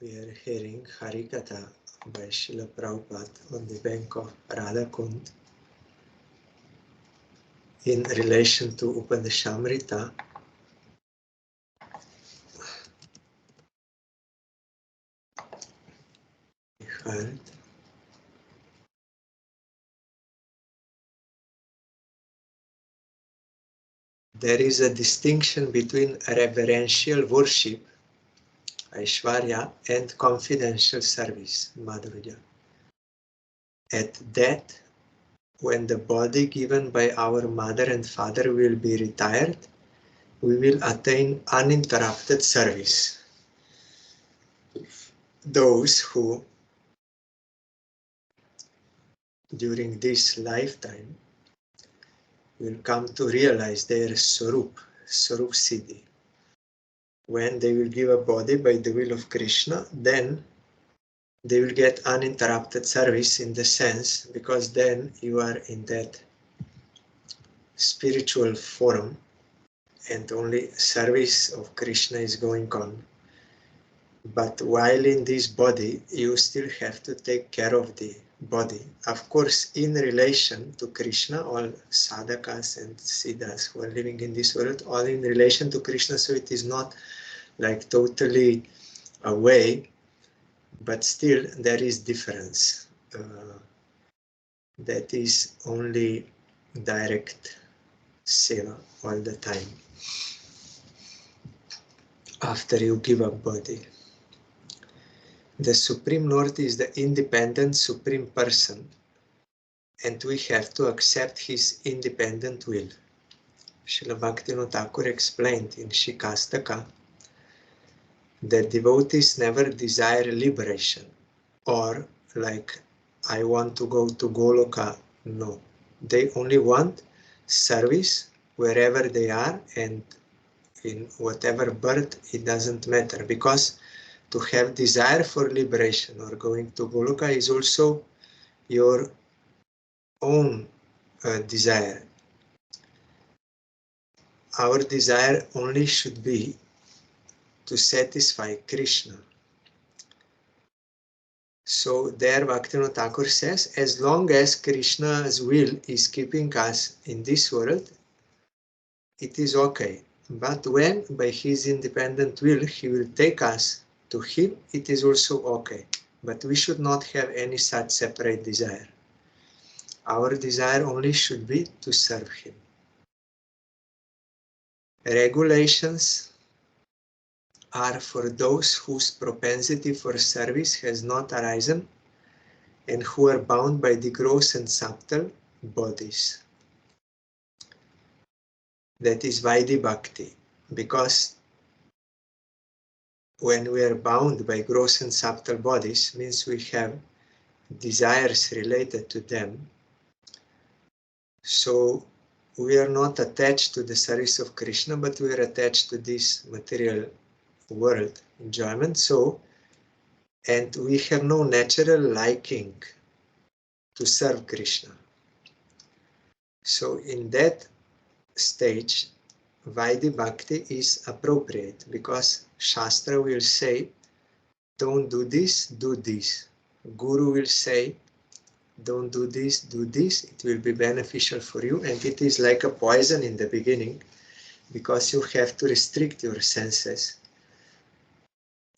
We are hearing Harikatha by Srila Prabhupada on the bank of Radhakund in relation to Upadesamrita. We heard there is a distinction between reverential worship, Aishwarya, and confidential service, Madhurya. At that, when the body given by our mother and father will be retired, we will attain uninterrupted service. Those who, during this lifetime, will come to realize their Swarup Siddhi. When they will give a body by the will of Krishna, then they will get uninterrupted service in the sense, because then you are in that spiritual forum and only service of Krishna is going on. But while in this body, you still have to take care of the body. Of course, in relation to Krishna, all sadhakas and siddhas who are living in this world, all in relation to Krishna, so it is not like totally away, but still there is difference. That is only direct seva all the time after you give up body. The Supreme Lord is the independent Supreme Person, and we have to accept His independent will. Srila Bhaktivinoda Thakur explained in Shikastaka that devotees never desire liberation, or like, I want to go to Goloka. No, they only want service wherever they are and in whatever birth, it doesn't matter, because to have desire for liberation or going to Goloka is also your own desire. Our desire only should be to satisfy Krishna. So there Bhaktivinoda Thakur says, as long as Krishna's will is keeping us in this world, it is okay. But when by His independent will He will take us to Him, it is also okay. But we should not have any such separate desire. Our desire only should be to serve Him. Regulations are for those whose propensity for service has not arisen and who are bound by the gross and subtle bodies. That is Vaidhi Bhakti, because when we are bound by gross and subtle bodies, means we have desires related to them. So we are not attached to the service of Krishna, but we are attached to this material world enjoyment. So, and we have no natural liking to serve Krishna. So in that stage, Vaidhi Bhakti is appropriate, because Shastra will say, don't do this, do this. Guru will say, don't do this, do this. It will be beneficial for you. And it is like a poison in the beginning, because you have to restrict your senses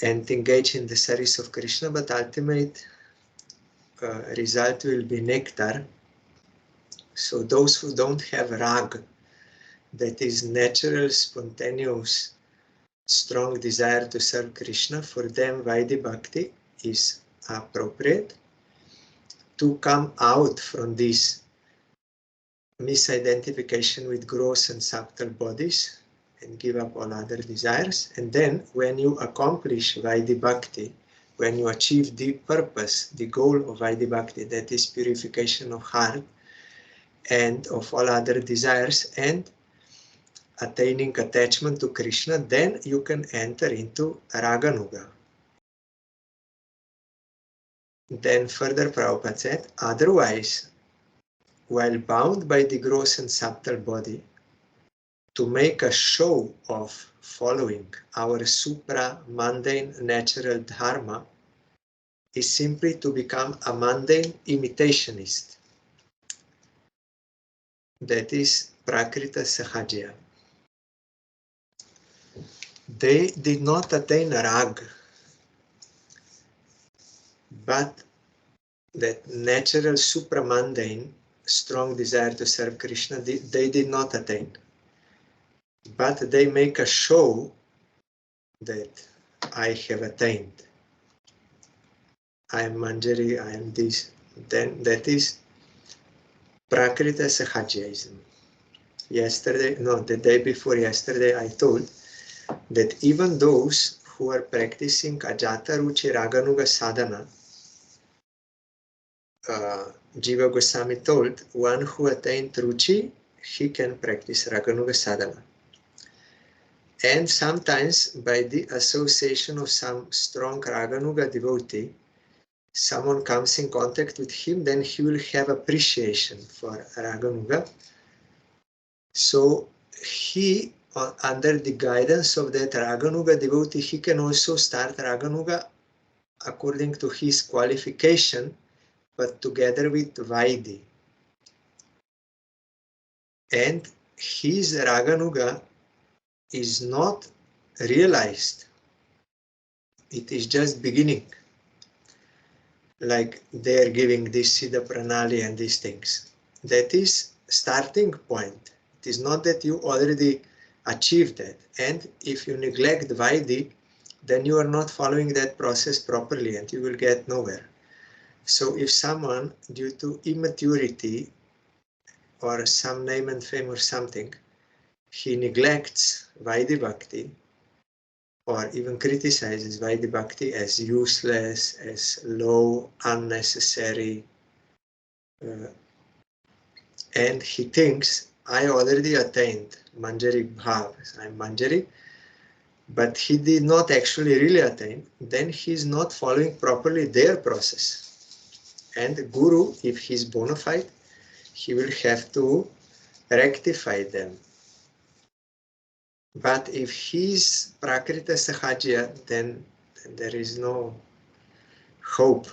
and engage in the service of Krishna, but ultimate result will be nectar. So those who don't have rag, that is natural, spontaneous, strong desire to serve Krishna, for them Vaidhi Bhakti is appropriate. To come out from this misidentification with gross and subtle bodies and give up all other desires. And then when you accomplish Vaidhi Bhakti, when you achieve the purpose, the goal of Vaidhi Bhakti, that is purification of heart and of all other desires and attaining attachment to Krishna, then you can enter into Raganuga. Then further Prabhupada said, otherwise, while bound by the gross and subtle body, to make a show of following our supra-mundane natural dharma is simply to become a mundane imitationist. That is Prakrita Sahajya. They did not attain rag, but that natural supramundane strong desire to serve Krishna, they did not attain. But they make a show that I have attained. I am Manjari, I am this. Then that is Prakrita Sahajyaism. The day before yesterday, I told that even those who are practicing Ajata Ruchi Raganuga Sadhana, Jiva Goswami told, one who attained Ruchi, he can practice Raganuga Sadhana. And sometimes by the association of some strong Raganuga devotee, someone comes in contact with him, then he will have appreciation for Raganuga. So he, under the guidance of that Raganuga devotee, he can also start Raganuga according to his qualification, but together with Vaidhi. And his Raganuga is not realized. It is just beginning. Like they are giving this Siddha Pranali and these things. That is starting point. It is not that you already achieved that. And if you neglect Vaidhi, then you are not following that process properly and you will get nowhere. So if someone, due to immaturity or some name and fame or something, he neglects Vaidhi Bhakti or even criticizes Vaidhi Bhakti as useless, as low, unnecessary, and he thinks, I already attained Manjari Bhav, I'm Manjari, but he did not actually really attain, then he is not following properly their process. And the Guru, if he is bona fide, he will have to rectify them. But if he is Prakrita Sahajya, then there is no hope.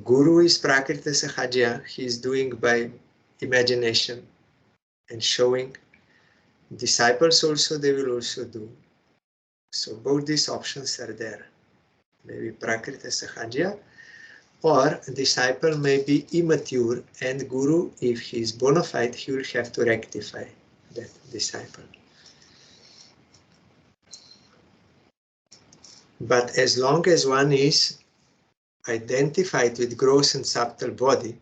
Guru is Prakrita Sahajya, he is doing by imagination and showing. Disciples also, they will also do. So both these options are there. Maybe Prakrita Sahajya, or disciple may be immature, and Guru, if he is bona fide, he will have to rectify that disciple. But as long as one is identified with gross and subtle body,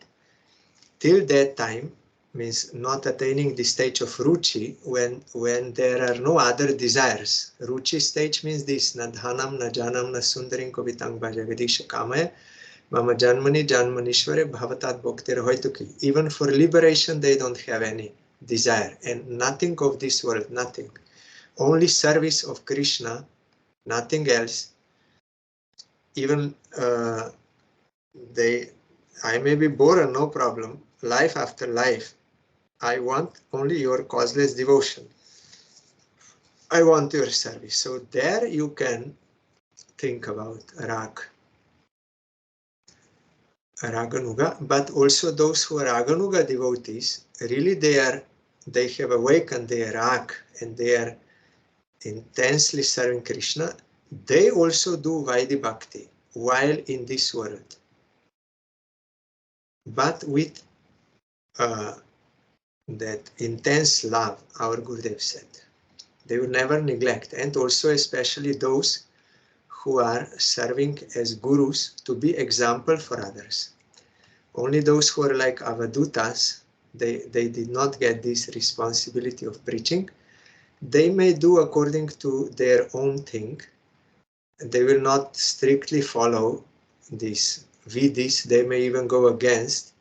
till that time, means not attaining the stage of Ruchi, when there are no other desires. Ruchi stage means this, na dhanam, na janam, na sundarim kovitang bhajagadisha kamaya, mama janmani janmanishware bhavatat bhaktir hoituki. Even for liberation, they don't have any desire, and nothing of this world, nothing. Only service of Krishna, nothing else. Even I may be born, no problem, life after life. I want only your causeless devotion. I want your service. So there you can think about Raganuga, but also those who are Raganuga devotees, really they have awakened their Rag and they are intensely serving Krishna. They also do Vaidhi Bhakti while in this world, but with that intense love, our Gurudev said. They will never neglect, and also especially those who are serving as gurus to be example for others. Only those who are like avadutas, they did not get this responsibility of preaching. They may do according to their own thing. They will not strictly follow these vidis. They may even go against,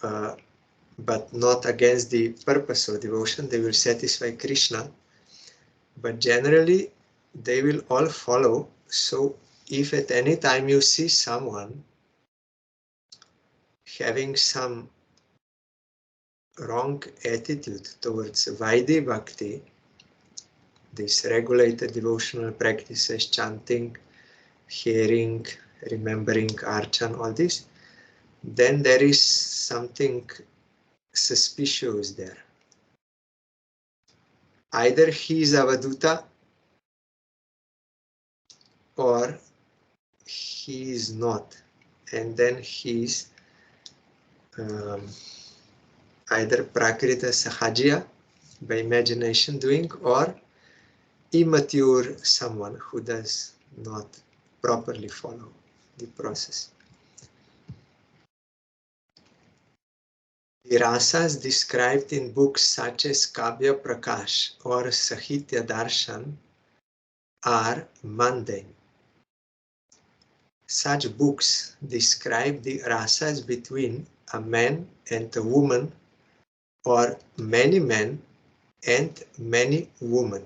but not against the purpose of devotion. They will satisfy Krishna. But generally, they will all follow. So if at any time you see someone having some wrong attitude towards Vaidhi Bhakti, these regulated devotional practices, chanting, hearing, remembering, archan, all this, then there is something suspicious there. Either he is Avaduta or he is not, and then he is either Prakrita Sahajiya, by imagination doing, or immature someone who does not properly follow the process. The rasas described in books such as Kavya Prakash or Sahitya Darshan are mundane. Such books describe the rasas between a man and a woman, or many men and many women.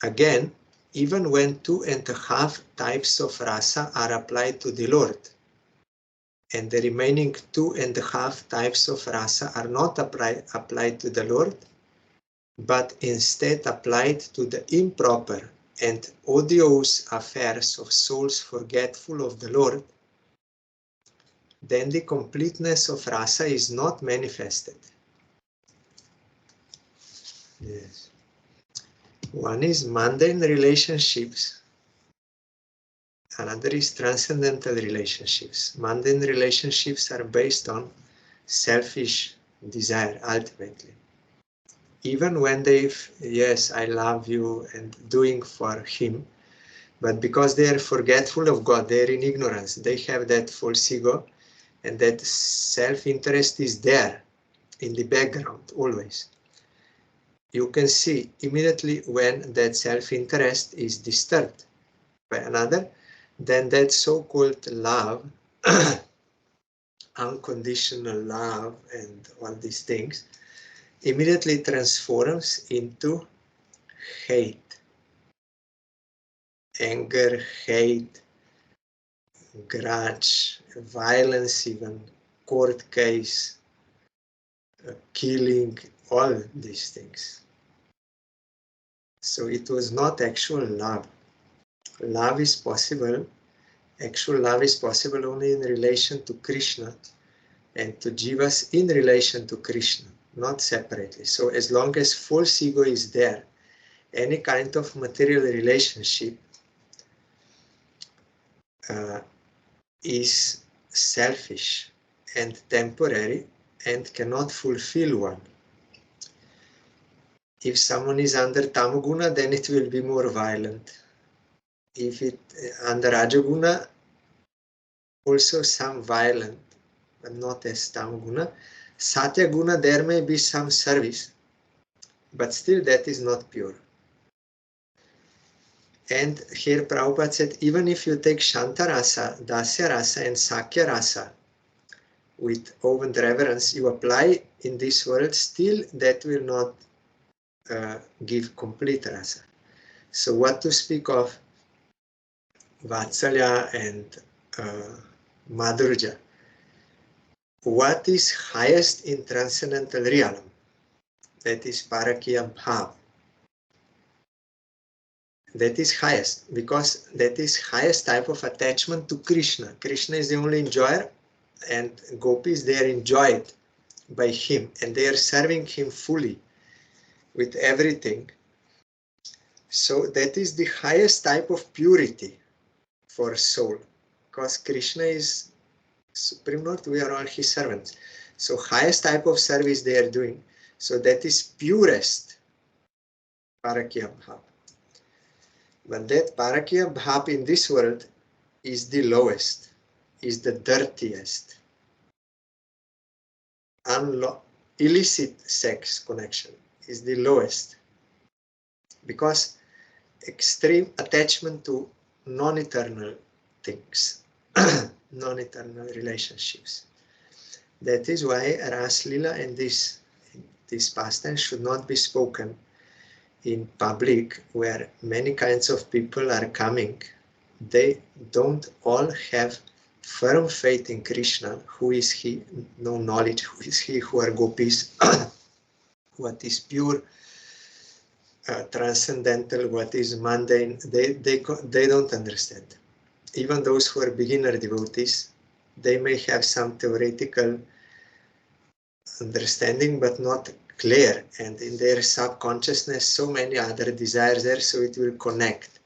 Again, even when 2.5 types of rasa are applied to the Lord, and the remaining 2.5 types of rasa are not applied to the Lord, but instead applied to the improper and odious affairs of souls forgetful of the Lord, then the completeness of rasa is not manifested. Yes. One is mundane relationships, another is transcendental relationships. Mundane relationships are based on selfish desire, ultimately. Even when yes, I love you and doing for him, but because they are forgetful of God, they are in ignorance, they have that false ego, and that self-interest is there in the background always. You can see immediately when that self-interest is disturbed by another, then that so-called love, unconditional love and all these things, immediately transforms into hate, anger, hate, grudge, violence, even court case, killing, all these things. So it was not actual love. Love is possible, actual love is possible only in relation to Krishna and to jivas in relation to Krishna, not separately. So as long as false ego is there, any kind of material relationship is selfish and temporary and cannot fulfill one. If someone is under tamaguna, then it will be more violent. If it under rajaguna, also some violent, but not as tamaguna. Satya guna, there may be some service, but still that is not pure. And here Prabhupada said, even if you take Shanta Rasa, Dasya Rasa and Sakya Rasa with awe and reverence, you apply in this world, still that will not give complete rasa. So what to speak of Vatsalya and Madhurja? What is highest in transcendental realm? That is Parakya Bhav. That is highest, because that is highest type of attachment to Krishna. Krishna is the only enjoyer, and gopis, they are enjoyed by him, and they are serving him fully with everything. So that is the highest type of purity for soul, because Krishna is Supreme Lord, we are all his servants. So highest type of service they are doing. So that is purest Parakya Bhav. But that Parakya Bhav in this world is the lowest, is the dirtiest. Illicit sex connection is the lowest, because extreme attachment to non-eternal things, non-eternal relationships. That is why Ras Lila and this pastime should not be spoken in public, where many kinds of people are coming. They don't all have firm faith in Krishna. Who is he? No knowledge. Who is he? Who are gopis? What is pure transcendental, what is mundane, they don't understand. Even those who are beginner devotees, they may have some theoretical understanding, but not clear. And in their subconsciousness, so many other desires there, so it will connect.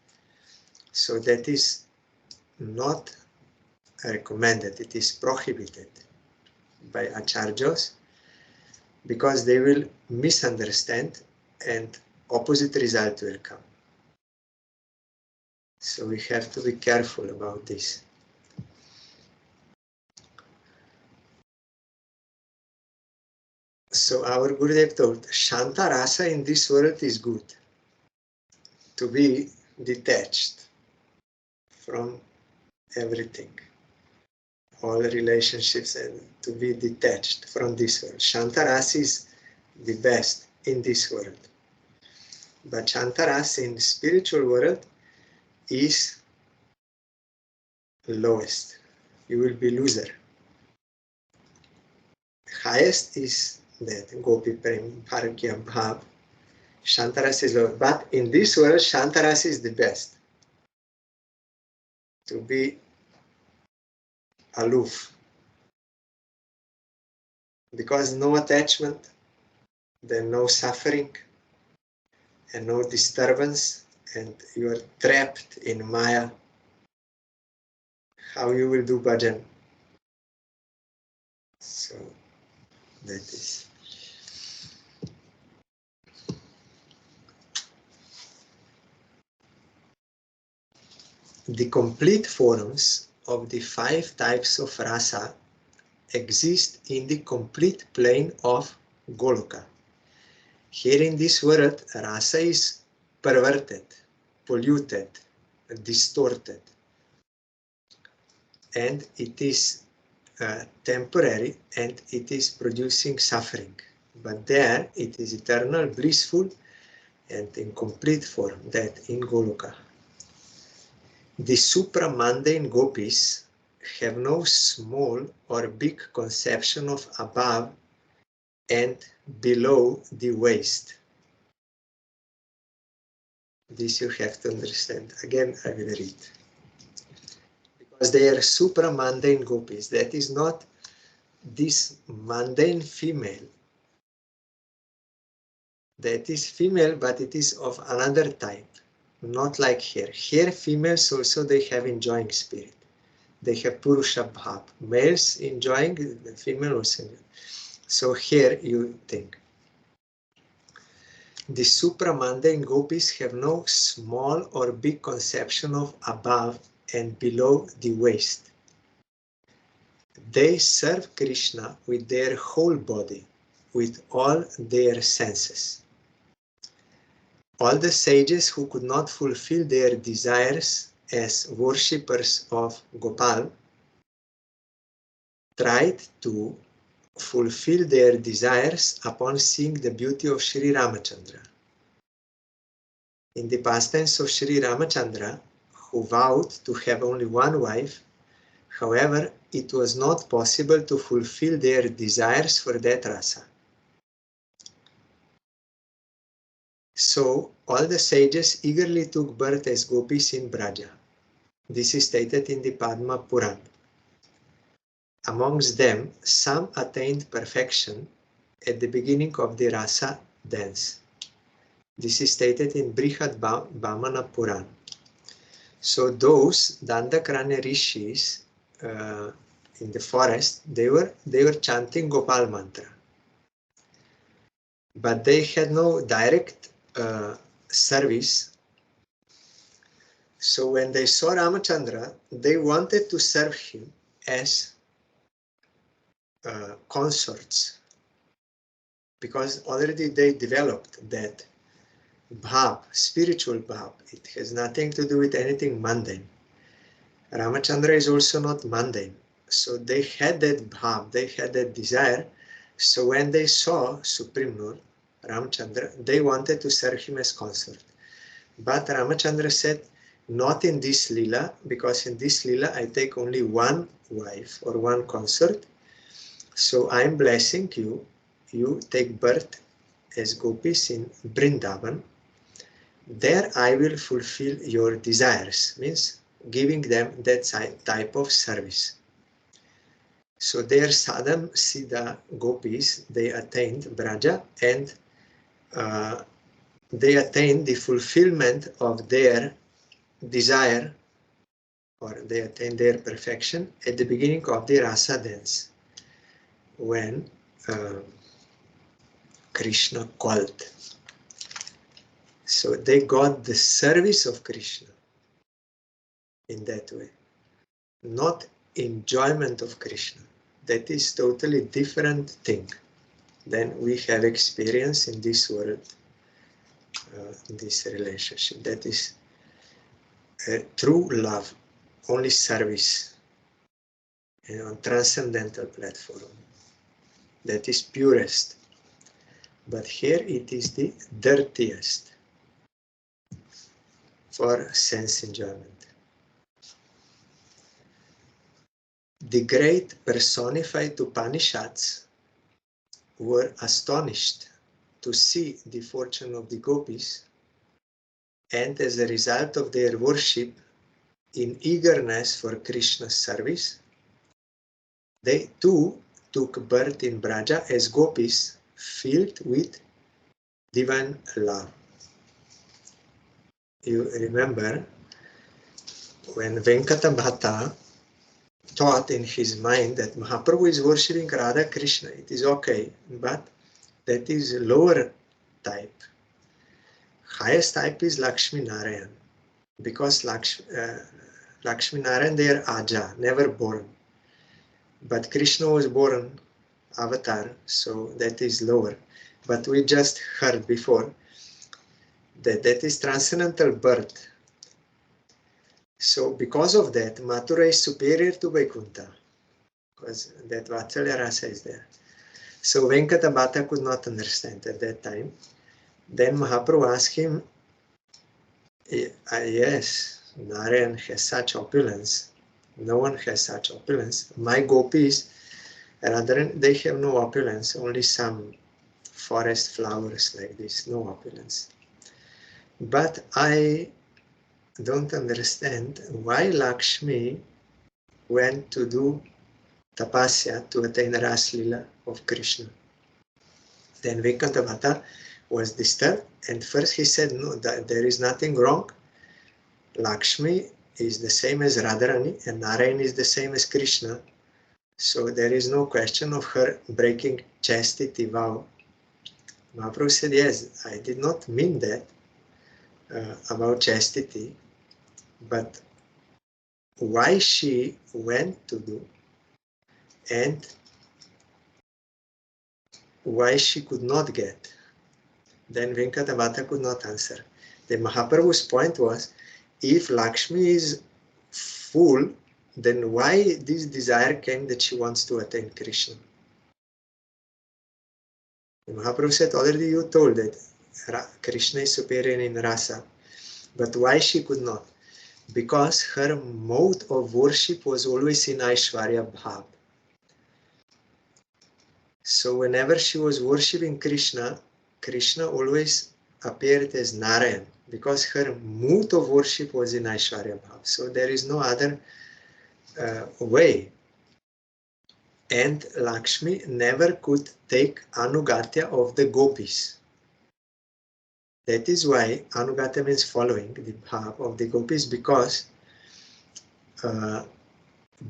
So that is not recommended, it is prohibited by acharyas, because they will misunderstand and opposite result will come. So we have to be careful about this. So our Gurudev told, Shanta Rasa in this world is good. To be detached from everything, all relationships, and to be detached from this world. Shanta Rasa is the best in this world. But Shanta Rasa in the spiritual world is lowest. You will be loser. Highest is that Gopi Prem, Bharakya Bhav. Shanta Rasa is low. But in this world, Shanta Rasa is the best. To be aloof. Because no attachment, then no suffering, and no disturbance, and you are trapped in Maya. How you will do bhajan? So that is. The complete forms of the 5 types of rasa exist in the complete plane of Goloka. Here in this world, rasa is perverted, polluted, distorted, and it is temporary, and it is producing suffering. But there it is eternal, blissful, and in complete form, that in Goloka. The supramundane gopis have no small or big conception of above and below the waist. This you have to understand. Again, I will read. Because they are supramundane gopis. That is not this mundane female. That is female, but it is of another type. Not like here. Here, females also, they have enjoying spirit. They have Purusha Bhav. Males enjoying, the female also enjoying. So here you think. The supramundane gopis have no small or big conception of above and below the waist. They serve Krishna with their whole body, with all their senses. All the sages who could not fulfill their desires as worshippers of Gopal tried to fulfill their desires upon seeing the beauty of Sri Ramachandra. In the pastimes of Sri Ramachandra, who vowed to have only one wife, however, it was not possible to fulfill their desires for that rasa. So, all the sages eagerly took birth as gopis in Braja. This is stated in the Padma Puran. Amongst them, some attained perfection at the beginning of the rasa dance. This is stated in Brihad Bhamana Puran. So those Dandakaranya rishis in the forest, they were chanting Gopal mantra. But they had no direct service. So when they saw Ramachandra, they wanted to serve him as consorts, because already they developed that bhav, spiritual bhav. It has nothing to do with anything mundane. Ramachandra is also not mundane. So they had that bhav, they had that desire. So when they saw Supreme Lord, Ramachandra, they wanted to serve him as consort. But Ramachandra said, not in this lila, because in this lila I take only one wife or one consort. So I am blessing you, you take birth as gopis in Vrindavan, there I will fulfill your desires, means giving them that type of service. So their Sadam Siddha gopis, they attained Braja, and they attained the fulfillment of their desire, or they attained their perfection at the beginning of the rasa dance, when Krishna called. So they got the service of Krishna in that way, not enjoyment of Krishna. That is totally different thing than we have experience in this world, this relationship. That is true love, only service, on transcendental platform. That is purest. But here it is the dirtiest for sense enjoyment. The great personified Upanishads were astonished to see the fortune of the gopis, and as a result of their worship, in eagerness for Krishna's service, they too took birth in Braja as gopis filled with divine love. You remember when Venkata Bhatta thought in his mind that Mahaprabhu is worshipping Radha Krishna, it is okay, but that is lower type. Highest type is Lakshmi Narayan, because Lakshmi Narayan, they are Aja, never born. But Krishna was born avatar, so that is lower. But we just heard before that that is transcendental birth. So because of that, Mathura is superior to Vaikuntha, because that Vatsalya Rasa is there. So Venkata Bhatta could not understand at that time. Then Mahaprabhu asked him, yes, Narayan has such opulence. No one has such opulence. My gopis, rather, they have no opulence, only some forest flowers like this, no opulence. But I don't understand why Lakshmi went to do tapasya to attain Ras Lila of Krishna. Then Venkata Bhatta was disturbed, and first he said, no, there is nothing wrong. Lakshmi is the same as Radharani, and Narayan is the same as Krishna. So there is no question of her breaking chastity vow. Mahaprabhu said, yes, I did not mean that about chastity, but why she went to do and why she could not get. Then Venkata Bhatta could not answer. The Mahaprabhu's point was, if Lakshmi is full, then why this desire came that she wants to attain Krishna? The Mahaprabhu said, already you told that Krishna is superior in rasa, but why she could not? Because her mode of worship was always in Aishwarya Bhav. So whenever she was worshipping Krishna, Krishna always appeared as Narayan, because her mood of worship was in Aishwarya Bhav. So there is no other way. And Lakshmi never could take Anugatya of the gopis. That is why Anugatya means following the bhav of the gopis, because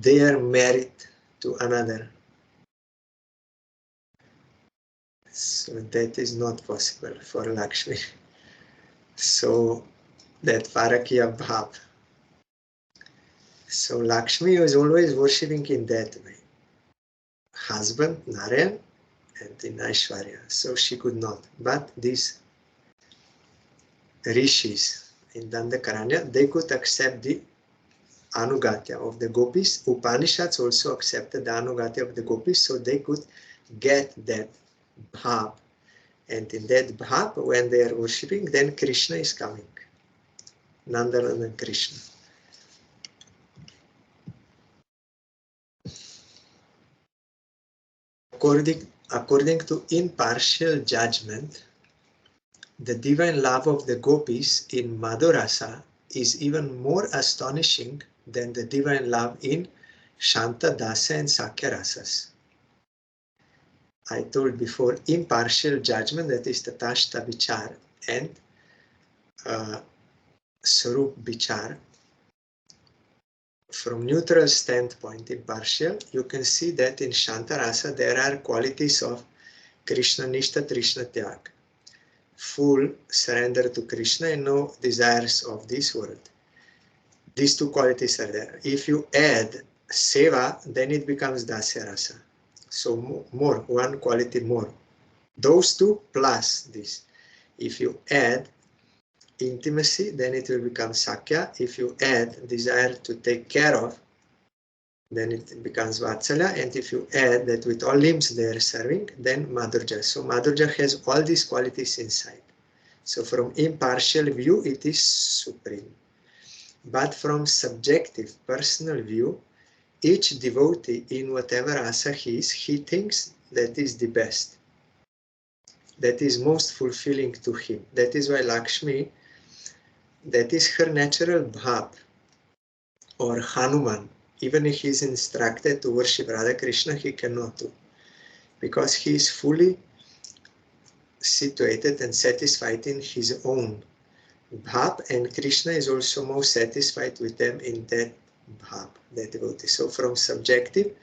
they are married to another. So that is not possible for Lakshmi. So that Parakya bhav. So Lakshmi was always worshipping in that way. Husband, Narayan, and in Aishwarya. So she could not. But these rishis in Dandakaranya, they could accept the Anugatya of the gopis. Upanishads also accepted the Anugatya of the gopis, so they could get that bhav. And in that bhav, when they are worshipping, then Krishna is coming. Nandanandan Krishna. According to impartial judgment, the divine love of the gopis in Madhurasa is even more astonishing than the divine love in Shanta, Dasa and Sakya Rasas. I told before, impartial judgment, that is Tatashta Vichar, and Sarup Vichar. From neutral standpoint, impartial, you can see that in Shanta Rasa there are qualities of Krishna Nishta, Krishna Tyag, full surrender to Krishna and no desires of this world. These two qualities are there. If you add Seva, then it becomes Dasya Rasa. So more, one quality more. Those two plus this. If you add intimacy, then it will become Sakya. If you add desire to take care of, then it becomes Vatsalya. And if you add that with all limbs they are serving, then Madhurja. So Madhurja has all these qualities inside. So from impartial view, it is supreme. But from subjective, personal view, each devotee in whatever rasa he is, he thinks that is the best. That is most fulfilling to him. That is why Lakshmi, that is her natural bhav, or Hanuman. Even if he is instructed to worship Radha Krishna, he cannot do. Because he is fully situated and satisfied in his own bhav, and Krishna is also most satisfied with them in that bhav, that devotee. So from subjective,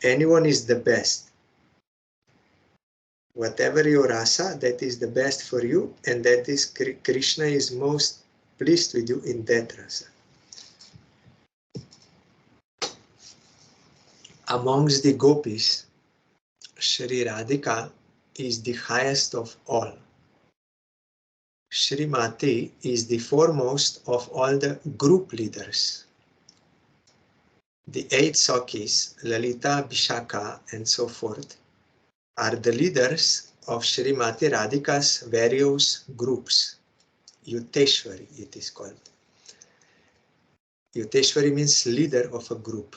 anyone is the best. Whatever your rasa, that is the best for you, and that is Krishna is most pleased with you in that rasa. Amongst the gopis, Shri Radhika is the highest of all. Srimati is the foremost of all the group leaders. The 8 Sakis, Lalita, Vishaka, and so forth, are the leaders of Srimati Radhika's various groups. Yuteshwari, it is called. Yuteshwari means leader of a group.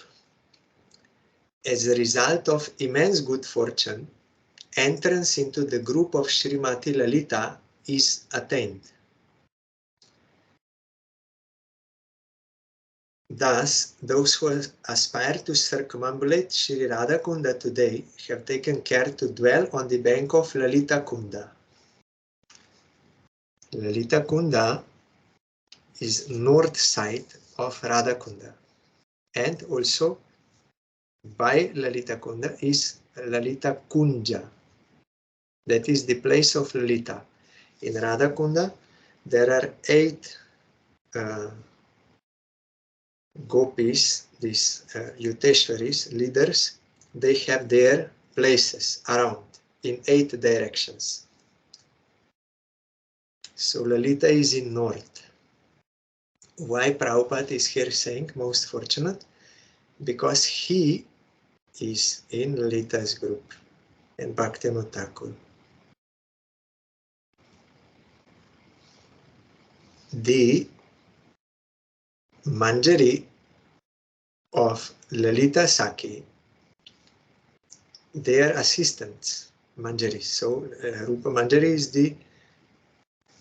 As a result of immense good fortune, entrance into the group of Srimati Lalita is attained. Thus, those who aspire to circumambulate Shri Radha Kunda today have taken care to dwell on the bank of Lalita Kunda. Lalita Kunda is north side of Radha Kunda, and also by Lalita Kunda is Lalita Kunja. That is the place of Lalita. In Radha Kunda, there are 8 gopis, these Yuteshwaris, leaders. They have their places around in 8 directions. So Lalita is in north. Why Prabhupada is here saying most fortunate? Because he is in Lalita's group and Bhaktivinoda Thakur. The Manjari of Lalita Saki, they are assistants, Manjari. So Rupa Manjari is the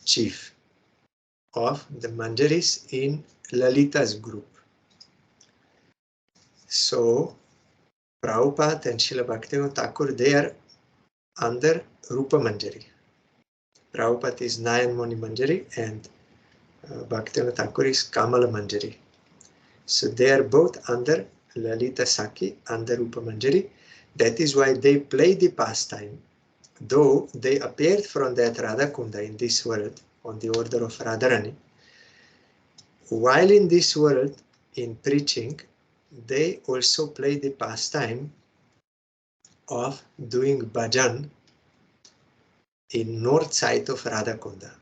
chief of the Manjaris in Lalita's group. So Prabhupada and Srila Bhaktivinoda Thakur, they are under Rupa Manjari. Prabhupada is Nayan Moni Manjari and Bhaktivinoda Thakur is Kamala Manjari. So they are both under Lalita Saki, under Rupa Manjari. That is why they play the pastime, though they appeared from that Radha Kunda in this world on the order of Radharani. While in this world, in preaching, they also play the pastime of doing bhajan in north side of Radha Kunda.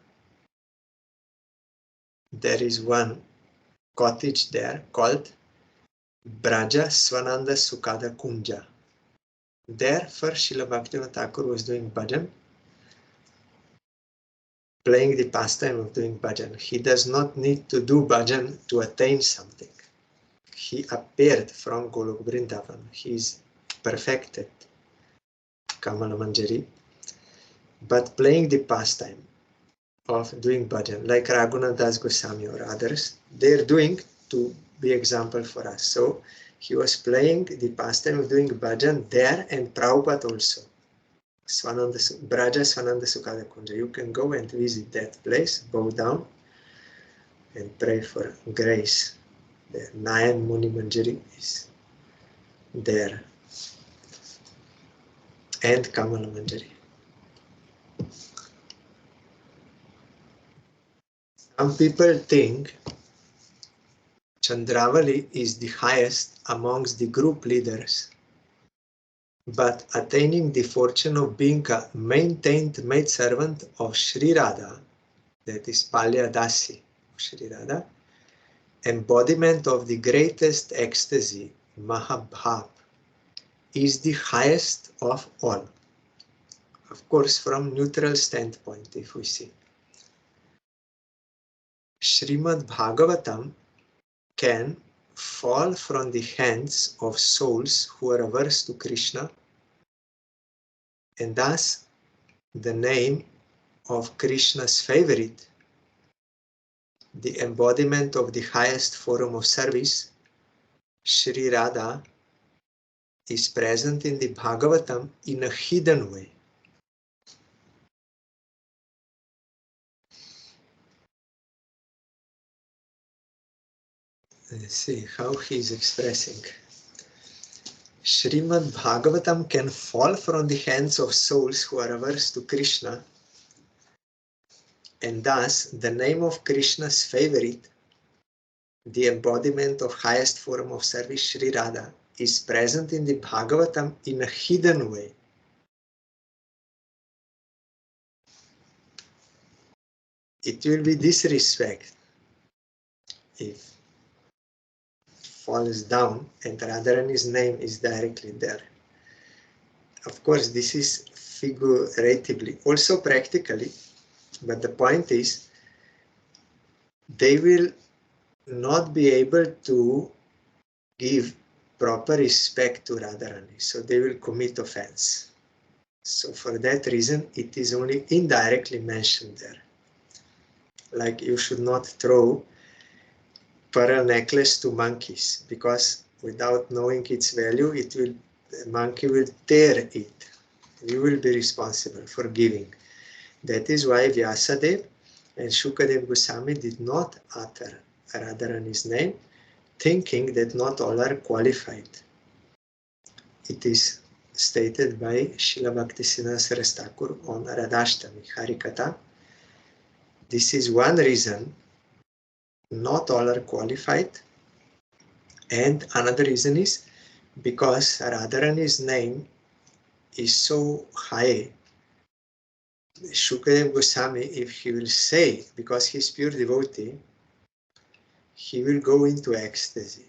There is one cottage there called Braja Swananda Sukada Kunja. There first Srila Bhaktivinoda Thakur was doing bhajan, playing the pastime of doing bhajan. He does not need to do bhajan to attain something. He appeared from Golok Vrindavan. He is perfected Kamala Manjari, but playing the pastime. of doing bhajan, like Raghunath Das Goswami or others. They're doing to be example for us. So he was playing the pastime of doing bhajan there, and Prabhupada also. Braja Swananda Sukada Kunja. You can go and visit that place, bow down, and pray for grace. The Nayan Muni Manjari is there, and Kamala Manjari. Some people think Chandravali is the highest amongst the group leaders, but attaining the fortune of being a maintained maidservant of Sri Radha, that is Palya Dasi of Sri Radha, embodiment of the greatest ecstasy, Mahabhav, is the highest of all. Of course, from neutral standpoint, if we see. Srimad Bhagavatam can fall from the hands of souls who are averse to Krishna, and thus the name of Krishna's favorite, the embodiment of the highest form of service, Sri Radha, is present in the Bhagavatam in a hidden way. Let's see how he is expressing. Srimad Bhagavatam can fall from the hands of souls who are averse to Krishna, and thus the name of Krishna's favorite, the embodiment of highest form of service, Sri Radha, is present in the Bhagavatam in a hidden way. It will be disrespect if falls down and Radharani's name is directly there. Of course, this is figuratively, also practically, but the point is they will not be able to give proper respect to Radharani, so they will commit offense. So for that reason, it is only indirectly mentioned there. Like you should not throw pearl necklace to monkeys, because without knowing its value, the monkey will tear it. You will be responsible for giving. That is why Vyasadeva and Shukadev Goswami did not utter Radharani's name, thinking that not all are qualified. It is stated by Srila Bhaktisiddhanta Saraswati Thakur on Radhashtami, Harikatha. This is one reason not all are qualified, and another reason is because Radharani's name is so high. Shukadev Goswami, if he will say, because he is pure devotee, he will go into ecstasy.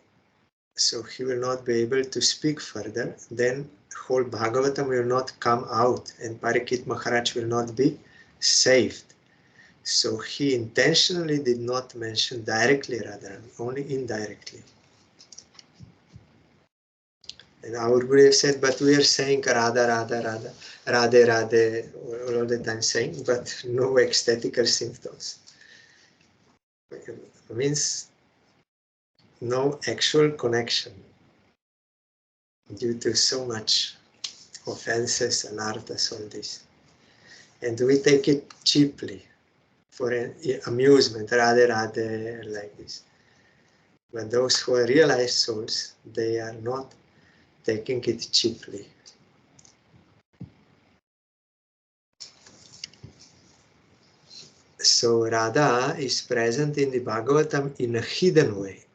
So he will not be able to speak further. Then whole Bhagavatam will not come out, and Parikshit Maharaj will not be saved. So he intentionally did not mention directly Radharani, only indirectly. And our Guru said, but we are saying Radha, Radha, Radha, Radhe, Radhe, all the time saying, but no ecstatical symptoms. It means no actual connection due to so much offenses and arthas, all this. And we take it cheaply for amusement, Radhe, Radhe, like this. But those who are realized souls, they are not taking it cheaply. So Radha is present in the Bhagavatam in a hidden way.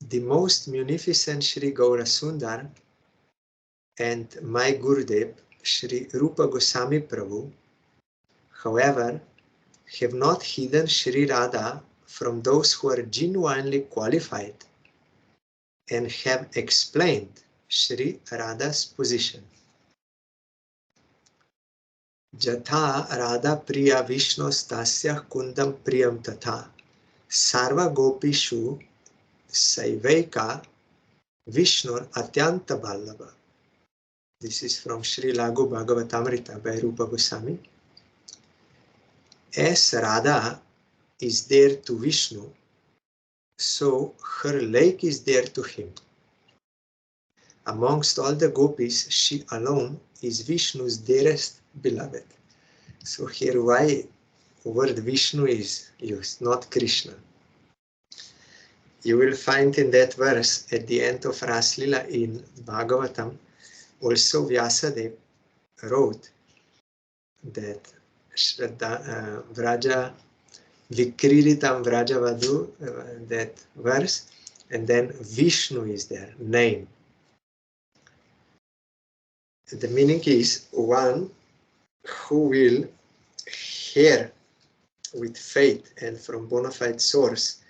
The most munificent Sri Gaura Sundar and my Gurudev, Sri Rupa Goswami Prabhu, however, have not hidden Sri Radha from those who are genuinely qualified and have explained Sri Radha's position. Jatha Radha Priya Vishnostasya Kundam Priyam Tatha Sarva Gopishu Saivaika Vishnur Atyanta Vallabha. This is from Sri Lagu Bhagavatamrita by Rupa Goswami. As Radha is there to Vishnu, so her lake is there to him. Amongst all the gopis, she alone is Vishnu's dearest beloved. So here why word Vishnu is used, not Krishna. You will find in that verse at the end of Raslila in Bhagavatam, also Vyasadeva wrote that Vraja Vikriritam Vrajavadu, that verse, and then Vishnu is there, name. The meaning is one who will hear with faith and from bona fide source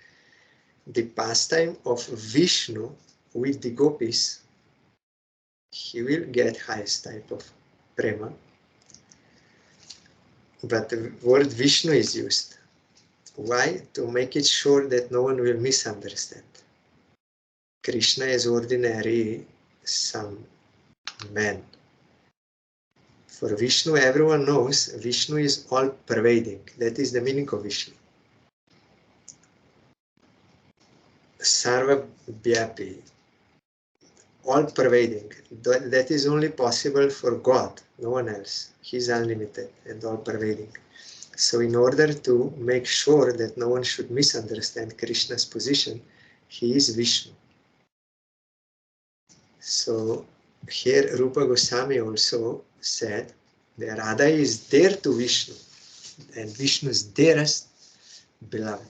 the pastime of Vishnu with the gopis, he will get highest type of prema. But the word Vishnu is used. Why? To make it sure that no one will misunderstand. Krishna is ordinary some man. For Vishnu, everyone knows Vishnu is all pervading. That is the meaning of Vishnu. Sarva Vyapi, all pervading. That is only possible for God, no one else. He is unlimited and all pervading. So in order to make sure that no one should misunderstand Krishna's position, he is Vishnu. So here Rupa Goswami also said that Radha is there to Vishnu and Vishnu's dearest beloved.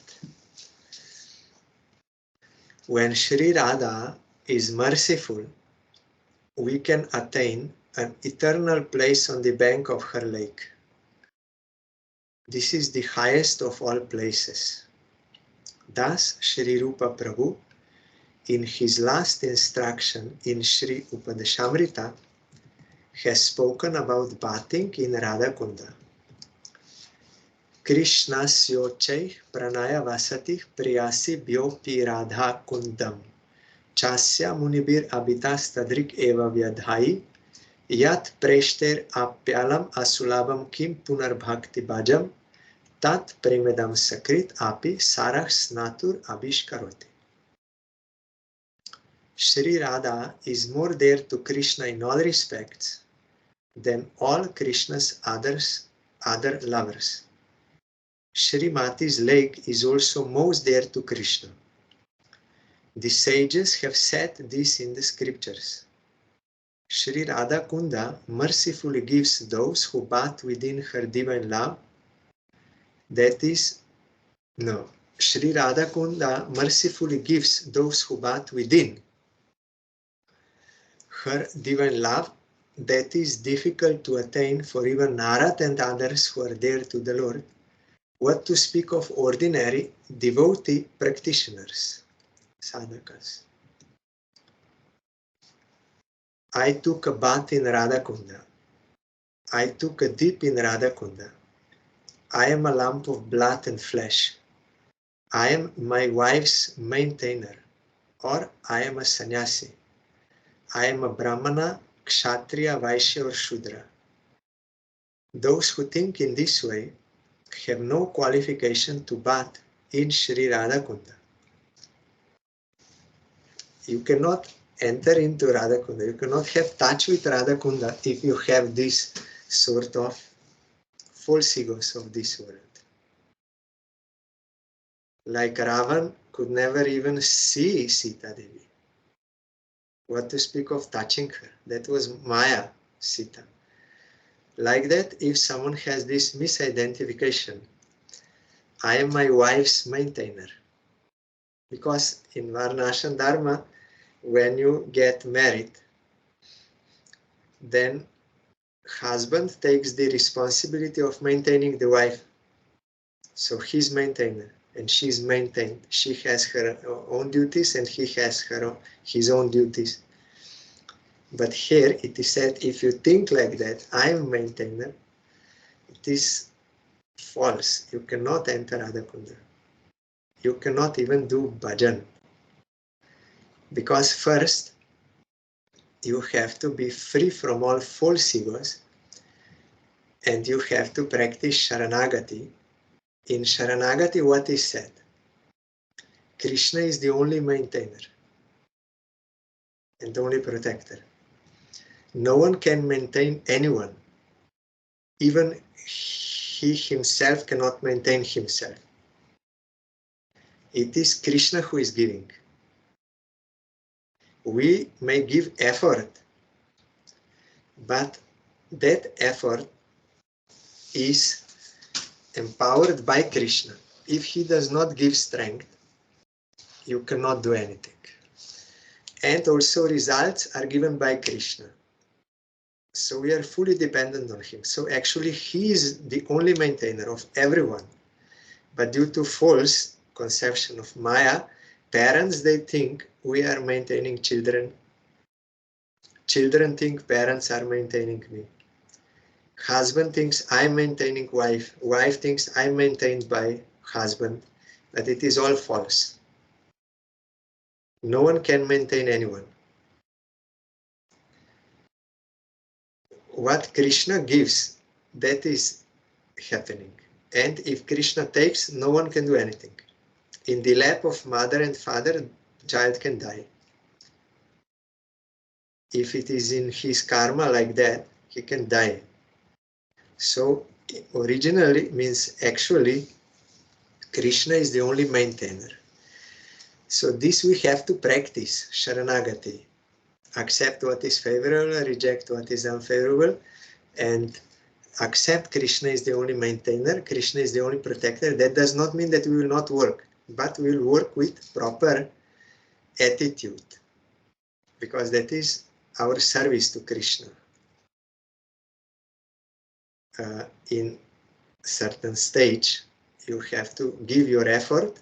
When Sri Radha is merciful, we can attain an eternal place on the bank of her lake. This is the highest of all places. Thus, Sri Rupa Prabhu, in his last instruction in Sri Upadesamrita, has spoken about bathing in Radha Kunda. Krishnasyochai pranaya vasati priyasi byopi Radha Kundam chasya munibir abitas tadrik eva vyadhai yat preshter apyalam asulabam kim punar bhakti bhajam tat premedam sakrit api sarah snatur abishkaroti. Sri Radha is more dear to Krishna in all respects than all Krishna's other lovers. Srimati's lake is also most dear to Krishna. The sages have said this in the scriptures. Sri Radha Kunda mercifully gives those who bath within her divine love. Sri Radha Kunda mercifully gives those who bath within her divine love that is difficult to attain for even Narad and others who are dear to the Lord. What to speak of ordinary devotee practitioners, sadhakas. I took a bath in Radha Kunda. I took a dip in Radha Kunda. I am a lump of blood and flesh. I am my wife's maintainer, or I am a sannyasi. I am a brahmana, kshatriya, vaishya, or shudra. Those who think in this way have no qualification to bath in Sri Radha Kunda. You cannot enter into Radha Kunda. You cannot have touch with Radha Kunda if you have this sort of false egos of this world. Like Ravan could never even see Sita Devi. What to speak of touching her? That was Maya Sita. Like that, if someone has this misidentification, I am my wife's maintainer. Because in Varnashram Dharma, when you get married, then husband takes the responsibility of maintaining the wife. So he's maintainer and she's maintained. She has her own duties and he has his own duties. But here it is said, if you think like that, I am maintainer, it is false. You cannot enter Radha Kunda. You cannot even do bhajan. Because first, you have to be free from all false egos and you have to practice Sharanagati, In Sharanagati, what is said? Krishna is the only maintainer and the only protector. No one can maintain anyone. Even he himself cannot maintain himself. It is Krishna who is giving. We may give effort, but that effort is empowered by Krishna. If he does not give strength, you cannot do anything. And also results are given by Krishna. So we are fully dependent on him. So actually he is the only maintainer of everyone. But due to false conception of Maya, parents, they think we are maintaining children. Children think parents are maintaining me. Husband thinks I'm maintaining wife. Wife thinks I'm maintained by husband. But it is all false. No one can maintain anyone. What Krishna gives, that is happening. And if Krishna takes, no one can do anything. In the lap of mother and father, child can die. If it is in his karma like that, he can die. So originally means actually Krishna is the only maintainer. So this we have to practice, Sharanagati. Accept what is favorable, reject what is unfavorable, and accept Krishna is the only maintainer, Krishna is the only protector. That does not mean that we will not work, but we will work with proper attitude, because that is our service to Krishna. In certain stage, you have to give your effort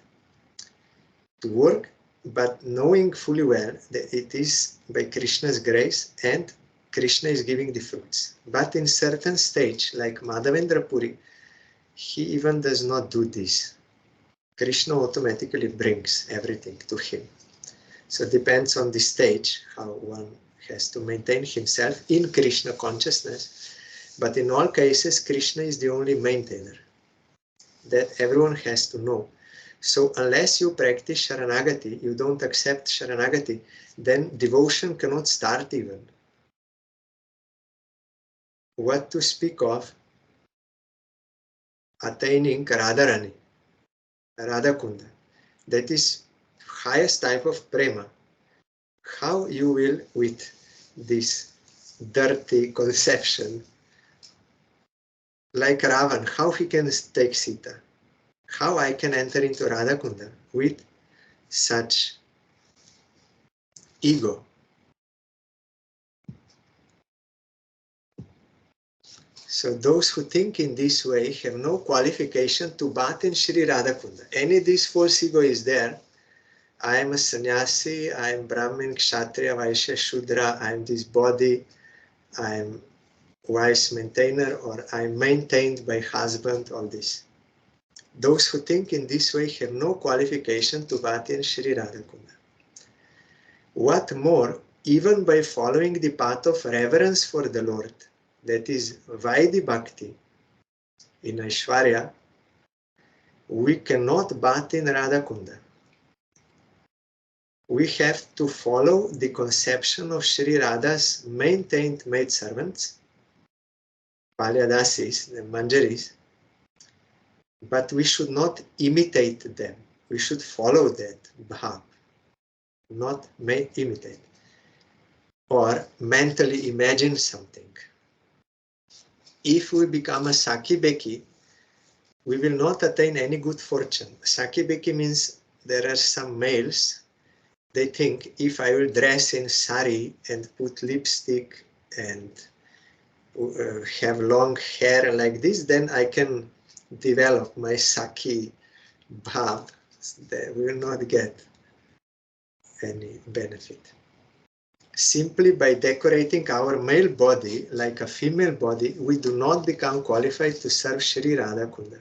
to work, but knowing fully well that it is by Krishna's grace and Krishna is giving the fruits. But in certain stage, like Madhavendra Puri, he even does not do this. Krishna automatically brings everything to him. So it depends on the stage, how one has to maintain himself in Krishna consciousness. But in all cases, Krishna is the only maintainer. That everyone has to know. So unless you practice Sharanagati, you don't accept Sharanagati, then devotion cannot start even. What to speak of attaining Radharani, Radhakunda. That is highest type of prema. How you will, with this dirty conception, like Ravan, how he can take Sita? How I can enter into Radhakunda with such ego? So those who think in this way have no qualification to bat in Shri Radhakunda. Any this false ego is there. I am a sannyasi, I am Brahmin, Kshatriya, Vaishya, Shudra, I am this body, I am wise maintainer, or I am maintained by husband, all this. Those who think in this way have no qualification to bat in Shri Radhakunda. What more, even by following the path of reverence for the Lord, that is Vaidhi Bhakti, in Aishwarya, we cannot bat in Radhakunda. We have to follow the conception of Sri Radha's maintained maidservants, Palyadasis, the Manjaris, but we should not imitate them. We should follow that bhav, not imitate, or mentally imagine something. If we become a Saki Beki, we will not attain any good fortune. Saki Beki means there are some males, they think if I will dress in sari and put lipstick and have long hair like this, then I can develop my Saki bhav. They will not get any benefit. Simply by decorating our male body like a female body, we do not become qualified to serve Sri Radhakunda.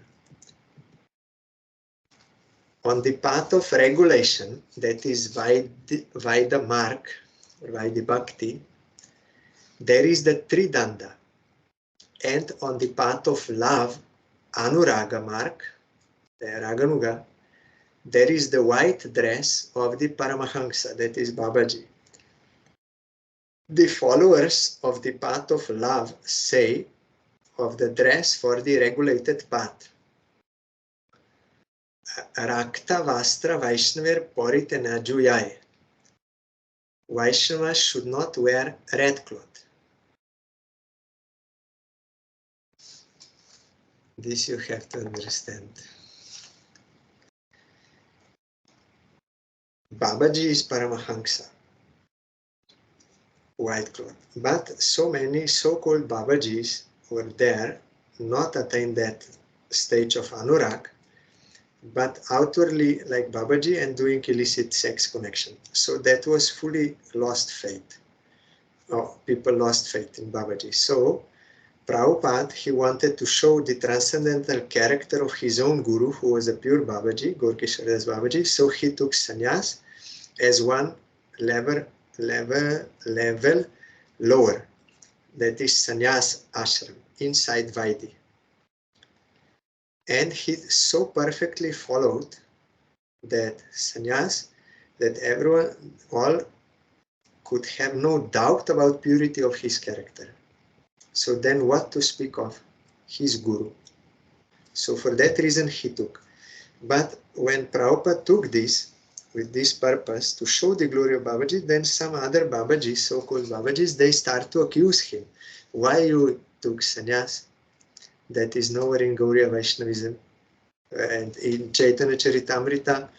On the path of regulation, that is Vaidha Mark, or Vaidhi Bhakti, there is the Tridanda. And on the path of love, Anuraga Mark, the Raganuga, there is the white dress of the Paramahansa, that is Babaji. The followers of the path of love say of the dress for the regulated path. Rakta Vastra Vaishnaver Porite Najuyai. Vaishnavas should not wear red cloth. This you have to understand. Babaji is Paramahansa, white cloth. But so many so-called Babajis were there, not attained that stage of Anurag, but outwardly like Babaji and doing illicit sex connection. So that was fully lost faith. Oh, people lost faith in Babaji. So Prabhupada, he wanted to show the transcendental character of his own guru, who was a pure Babaji, Gaurkishore Babaji. So he took sannyas as one level lower. That is sannyas ashram, inside Vaidhi. And he so perfectly followed that sannyas that everyone, all could have no doubt about purity of his character. So then what to speak of? His guru. So for that reason he took. But when Prabhupada took this, with this purpose, to show the glory of Babaji, then some other Babajis, so-called Babajis, they start to accuse him. Why you took sannyas? That is nowhere in Gauriya Vaishnavism. And in Chaitanya Charitamrita,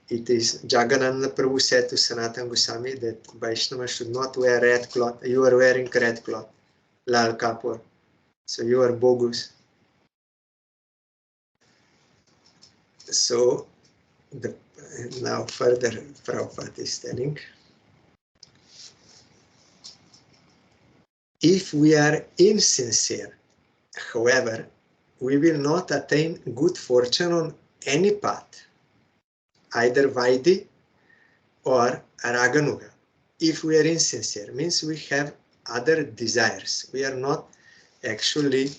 it is Jagannatha Prabhu said to Sanatana Goswami that Vaishnava should not wear red cloth. You are wearing red cloth, Lal Kapur. So you are bogus. So now further Prabhupada is telling, if we are insincere, however, we will not attain good fortune on any path, either Vaidhi or Raganuga. If we are insincere, means we have other desires. We are not actually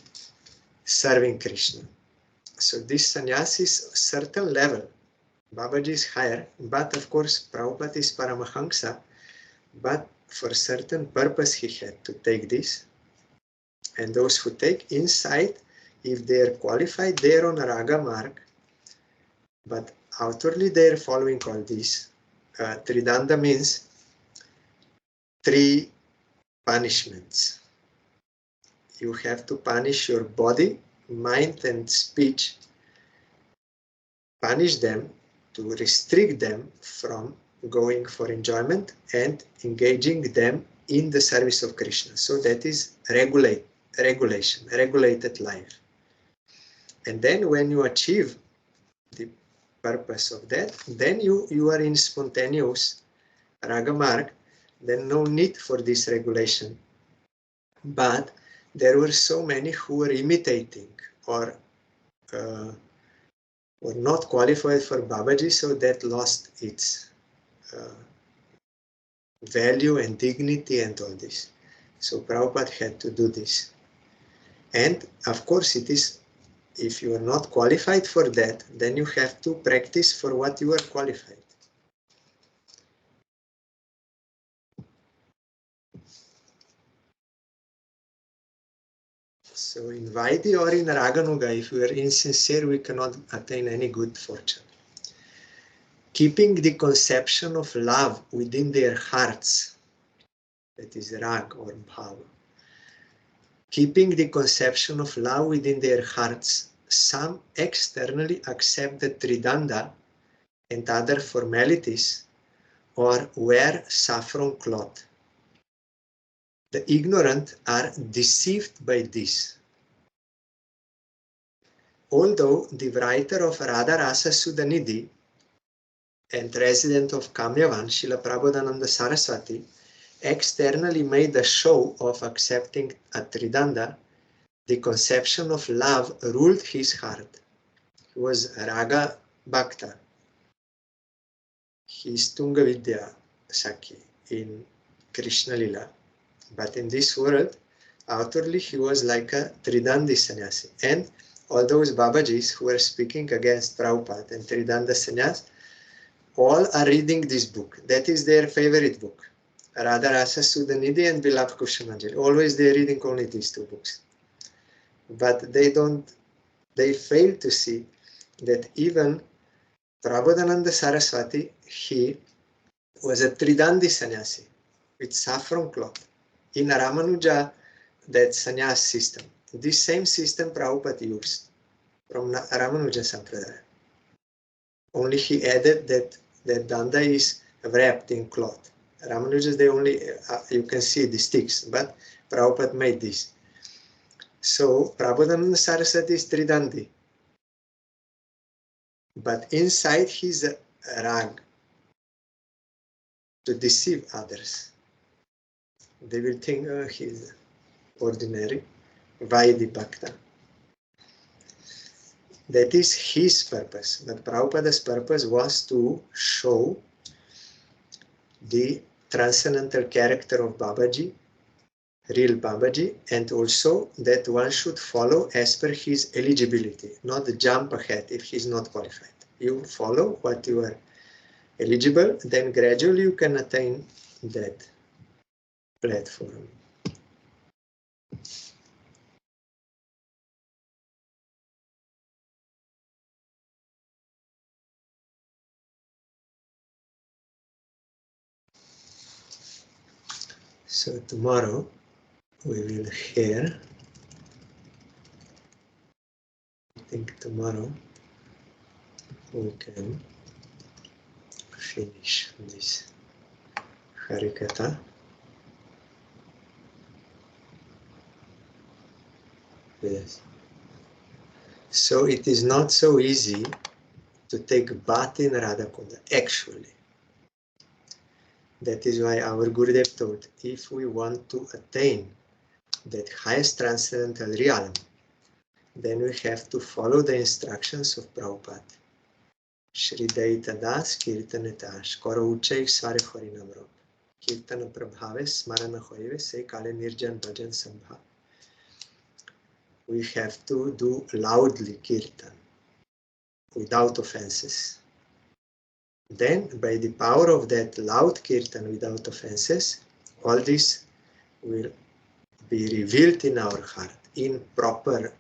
serving Krishna. So this sannyas is certain level. Babaji is higher, but of course Prabhupada is Paramahansa, but for certain purpose he had to take this. And those who take inside, if they are qualified, they are on Raga mark, but outwardly they are following all these. Tridanda means 3 punishments. You have to punish your body, mind and speech, punish them to restrict them from going for enjoyment and engaging them in the service of Krishna. So that is regulation, regulated life. And then when you achieve the purpose of that, then you are in spontaneous Raga mark, then no need for this regulation. But there were so many who were imitating or were not qualified for Babaji, so that lost its value and dignity and all this. So Prabhupada had to do this. And of course it is, if you are not qualified for that, then you have to practice for what you are qualified. So in Vaidhi or in Raganuga, if we are insincere, we cannot attain any good fortune. Keeping the conception of love within their hearts, that is Rag or Bhava. Keeping the conception of love within their hearts, some externally accept the Tridanda and other formalities or wear saffron cloth. The ignorant are deceived by this. Although the writer of Radha Rasa Sudhanidhi and resident of Kamyavan, Srila Prabodhananda Saraswati, externally made a show of accepting a Tridanda, the conception of love ruled his heart. He was Raga Bhakta. He is Tunga Vidya Sakhi in Krishna Lila. But in this world, outwardly he was like a Tridandi sannyasi. And all those Babajis who are speaking against Prabhupada and Tridanda Sannyas, all are reading this book. That is their favorite book. Radha Rasa Sudhanidhi and Bilap Kushamanjali. Always they are reading only these two books. But they fail to see that even Prabodhananda Saraswati, he was a Tridandi sannyasi with saffron cloth. In Ramanuja, that sannyas system, this same system Prabhupada used from Ramanuja Sampradaya. Only he added that danda is wrapped in cloth. Ramanuja, they only, you can see the sticks, but Prabhupada made this. So Prabodhananda Saraswati is Tridandi. But inside he's a rag to deceive others. They will think he's ordinary, Vaidhi Bhakta. That is his purpose. But Prabhupada's purpose was to show the transcendental character of Babaji, real Babaji, and also that one should follow as per his eligibility, not jump ahead if he's not qualified. You follow what you are eligible, then gradually you can attain that platform. So tomorrow we will hear, I think tomorrow we can finish this Harikatha. Yes. So it is not so easy to take bath in Radhakunda, actually. That is why our Gurudev told, if we want to attain that highest transcendental realm, then we have to follow the instructions of Prabhupada. Shri Daita Das Kirtanetash Koro Uchai Sare Harinamro Kirtana Prabhave Smarana Hoive Se Kale Nirjan Bhajan Sambha. We have to do loudly Kirtan without offenses. Then, by the power of that loud Kirtan without offenses, all this will be revealed in our heart in proper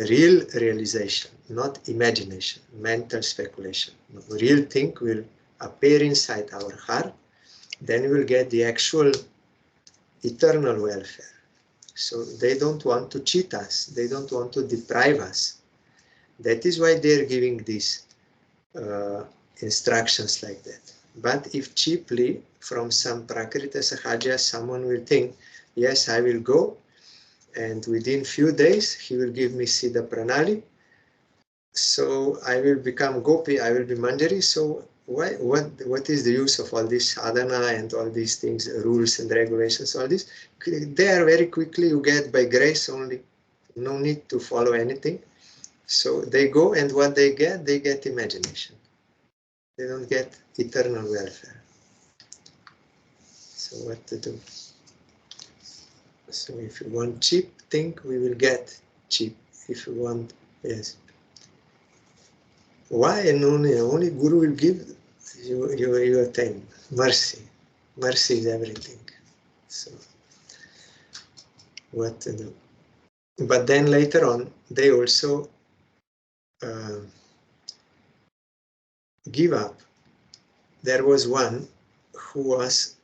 real realization, not imagination, mental speculation. Real thing will appear inside our heart, then we will get the actual eternal welfare. So they don't want to cheat us, they don't want to deprive us. That is why they are giving these instructions like that. But if cheaply from some Prakrita Sahaja someone will think, yes, I will go, and within few days he will give me Siddha Pranali, so I will become Gopi, I will be Manjari, so what is the use of all this sadhana and all these things, rules and regulations, all this? There very quickly you get by grace only, no need to follow anything. So they go, and what they get imagination. They don't get eternal welfare. So what to do? So if you want cheap thing, we will get cheap. If you want, yes. Why? And only Guru will give, you attain. Mercy. Mercy is everything. So what to do? But then later on, they also give up. There was one who was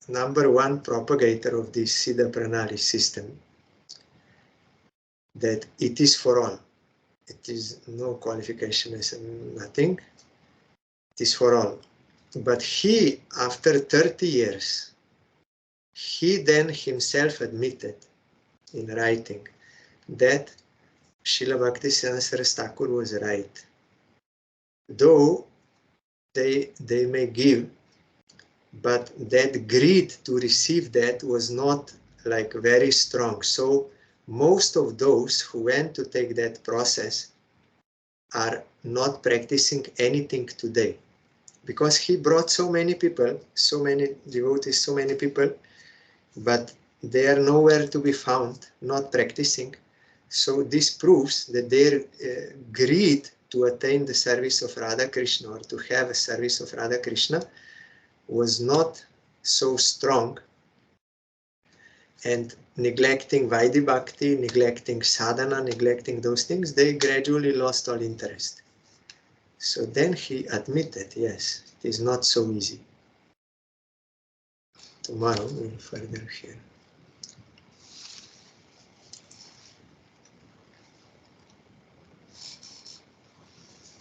number one propagator of this Siddha Pranali system, that it is for all. It is no qualification as nothing. It is for all. But he, after 30 years, he then himself admitted in writing that Srila Bhaktisiddhanta Saraswati Thakur was right. Though they may give, but that greed to receive that was not like very strong. So most of those who went to take that process are not practicing anything today, because he brought so many people, so many devotees, so many people, but they are nowhere to be found, not practicing. So this proves that their greed to attain the service of Radha Krishna, or to have a service of Radha Krishna, was not so strong. And neglecting Vaidhi Bhakti, neglecting sadhana, neglecting those things, they gradually lost all interest. So then he admitted, yes, it is not so easy. Tomorrow we'll further hear.